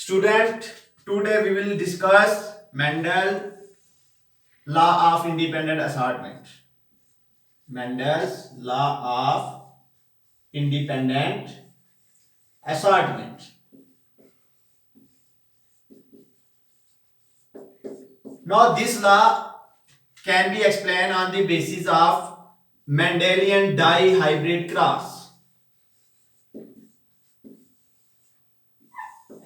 Student, today we will discuss Mendel law of independent assortment. Mendel's law of independent assortment. Now this law can be explained on the basis of Mendelian dihybrid cross.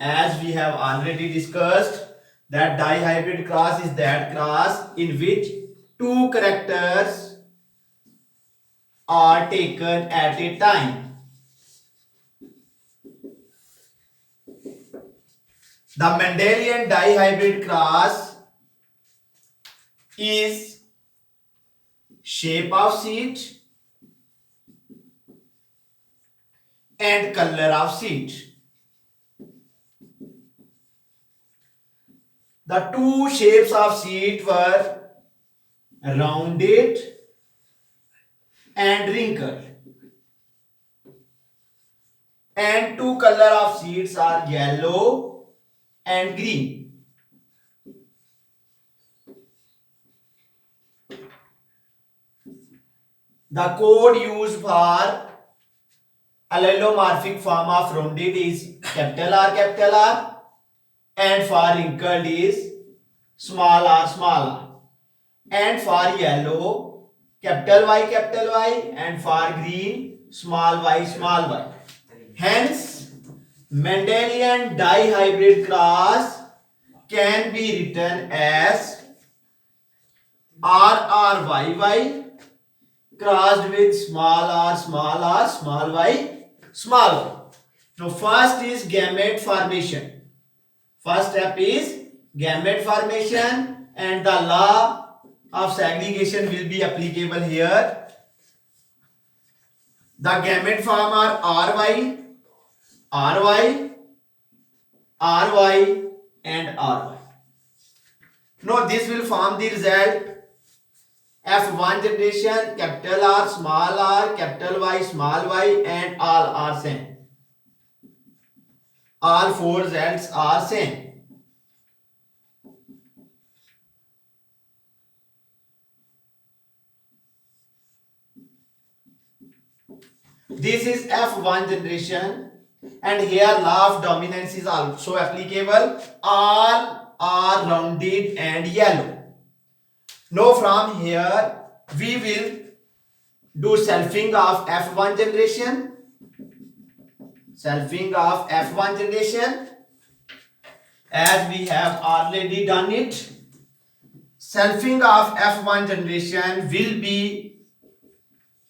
As we have already discussed, that dihybrid cross is that cross in which two characters are taken at a time. The Mendelian dihybrid cross is shape of seed and color of seed. The two shapes of seed were rounded and wrinkled, and two color of seeds are yellow and green. The code used for allelomorphic form of rounded is capital R, and for wrinkled is small r, and for yellow capital Y, and for green small y. Hence, Mendelian dihybrid cross can be written as RRYY crossed with small r, small y. Now, first is gamete formation. First step is gamete formation, and the law of segregation will be applicable here. The gamete form are RY, and RY. Now this will form the result F1 generation, capital R, capital Y, small y, and all are same. All four results are same. This is F1 generation, and here law of dominance is also applicable. All are rounded and yellow. Now from here we will do selfing of F1 generation. Selfing of F1 generation, as we have already done it. Selfing of F1 generation will be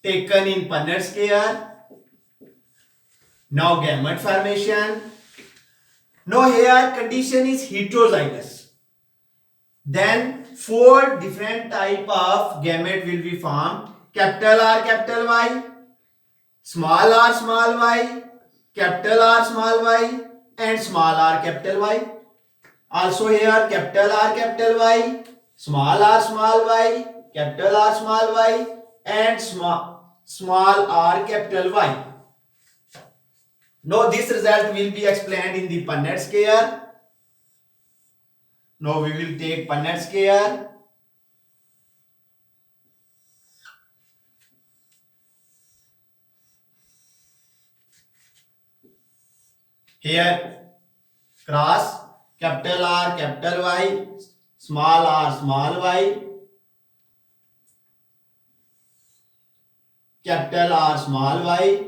taken in Punnett square. Now gamete formation. Now here condition is heterozygous. Then four different type of gamete will be formed. Capital Y, small y, capital R, small y, and small r, capital Y. Also here capital Y, small y, capital R, small y, and small r, capital Y. Now this result will be explained in the Punnett square. Now we will take Punnett square. Here cross capital R, capital Y, small y, capital R, small y,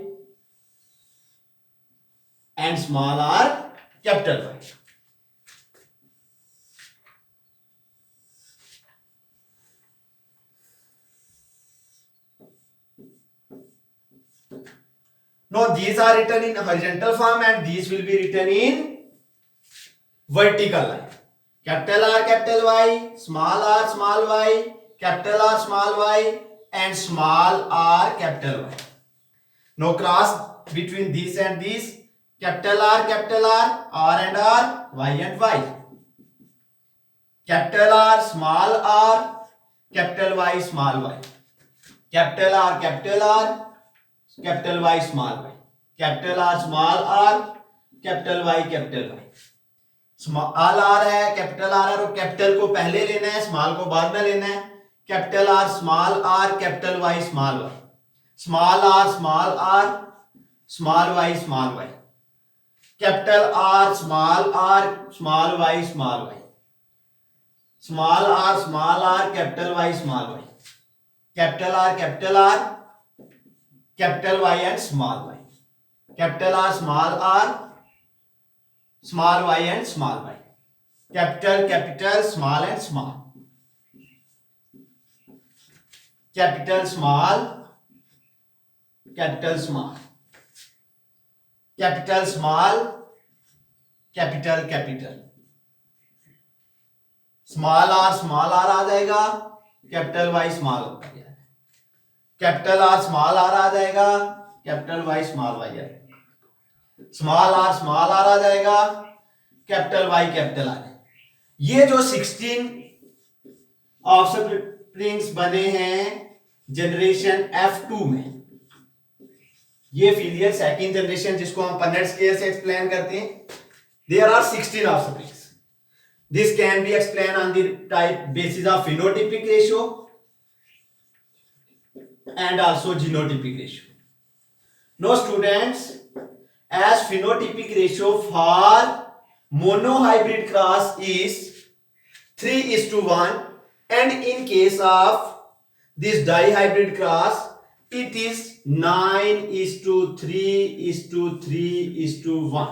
and small r, capital Y. Now these are written in horizontal form, and these will be written in vertical line. Capital R, capital Y, small y, capital R, small y, and small r, capital Y. Now cross between these and these. Capital R, R and R, Y and Y. Capital R, small r, capital Y, small y. Capital R, capital Y, small y. Capital R, small r, capital Y, capital Y. Small R है, capital R है, और capital को पहले लेना है, small को बाद में लेना है। Capital R small R, capital Y small Y, small R small R, small Y small Y, capital R small R, small Y small Y, small R capital Y small Y, capital R capital Y and small Y, capital R small Y and small Y, capital small and small, capital small capital small, capital small capital capital, small R आ जाएगा, capital Y small, capital R small R आ जाएगा, capital Y small Y आ जाएगा, small R आ जाएगा, capital Y capital आ जाएगा। ये जो 16 ऑफस्प्रिंग्स बने हैं जनरेशन F2 में, ये फिलियल सेकंड जनरेशन जिसको हम पनेट स्केल से एक्सप्लेन करते हैं, there are 16 offsprings. This can be explain on the type basis of phenotypic ratio and also genotypic ratio. Now students, as phenotypic ratio for monohybrid cross is 3:1, and in case of this dihybrid cross it is 9:3:3:1.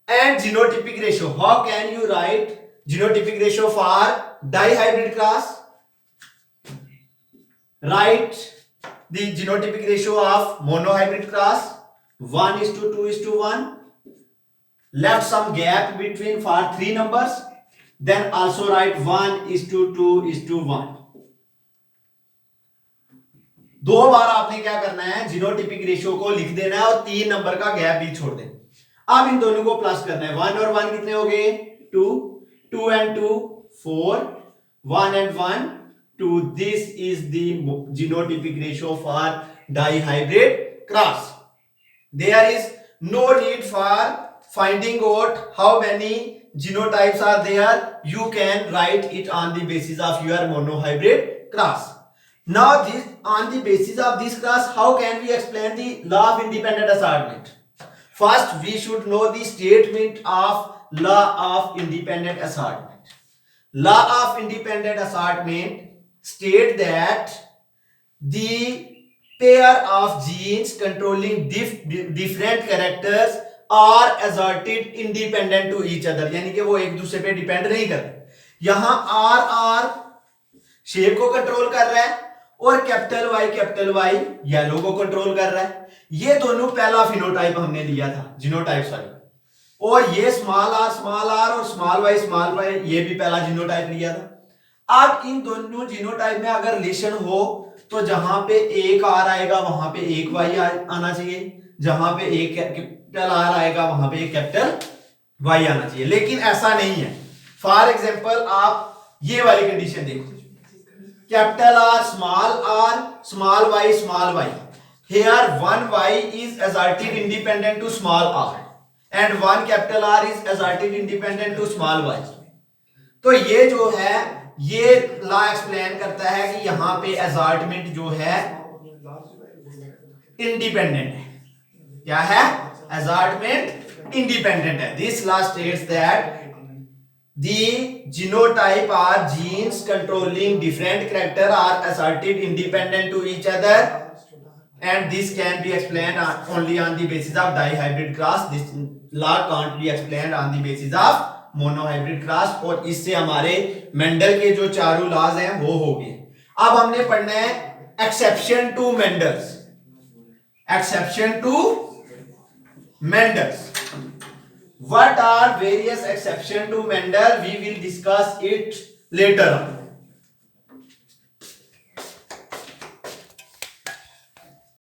And genotypic ratio, how can you write genotypic ratio for dihybrid cross? Write the genotypic ratio of monohybrid cross 1:2:1. Left some gap between for 3 numbers, then also write 1:2:1. दो बार आपने क्या करना है, genotypic ratio को लिख देना है और 3 नंबर का गैप भी छोड़ देना। अब इन दोनों को प्लस करना है, 1 और 1 कितने हो गए 2, 2 and 2 4, 1 and 1 2. This is the genotypic ratio for dihybrid cross. There is no need for finding out how many genotypes are there. You can write it on the basis of your monohybrid cross. Now this, on the basis of this cross, how can we explain the law of independent assortment? First we should know the statement of law of independent assortment. Law of independent assortment state that the pair of genes controlling different characters are assorted independent to each other. यानी कि वो एक दूसरे पे depend नहीं करते। यहां are shape को कंट्रोल कर रहा है और कैपिटल वाई येलो को कंट्रोल कर रहा है। ये दोनों पहला फिनोटाइप हमने लिया था जीनोटाइप्स वाली, और ये स्मॉल आर और स्मॉल वाई ये भी पहला जीनोटाइप लिया था। अब इन दोनों जीनोटाइप में अगर रिलेशन हो तो जहां पे एक आर आएगा वहां पे एक वाई आना चाहिए, जहां पे एक कैपिटल आर आएगा वहां पे एक कैपिटल वाई आना चाहिए, लेकिन ऐसा नहीं है। फॉर एग्जांपल आप ये वाली कंडीशन देखो, capital R small Y, here one y is asserted independent to small r and one capital R is asserted independent to small y. तो ये जो है ये लॉ एक्सप्लेन करता है कि यहां पे असॉर्टमेंट जो है इंडिपेंडेंट है। क्या है? असॉर्टमेंट इंडिपेंडेंट है। This law states that the genotype or genes controlling different character are asserted independent to each other, and this can be explained only on the basis of dihybrid cross. This law can't be explained on the basis of monohybrid cross. और इससे हमारे Mendel के जो चारों laws हैं वो हो गए। अब हमने पढ़ना है exception to Mendel's. Exception to Mendel's, what are various exception to Mendel? We will discuss it later on.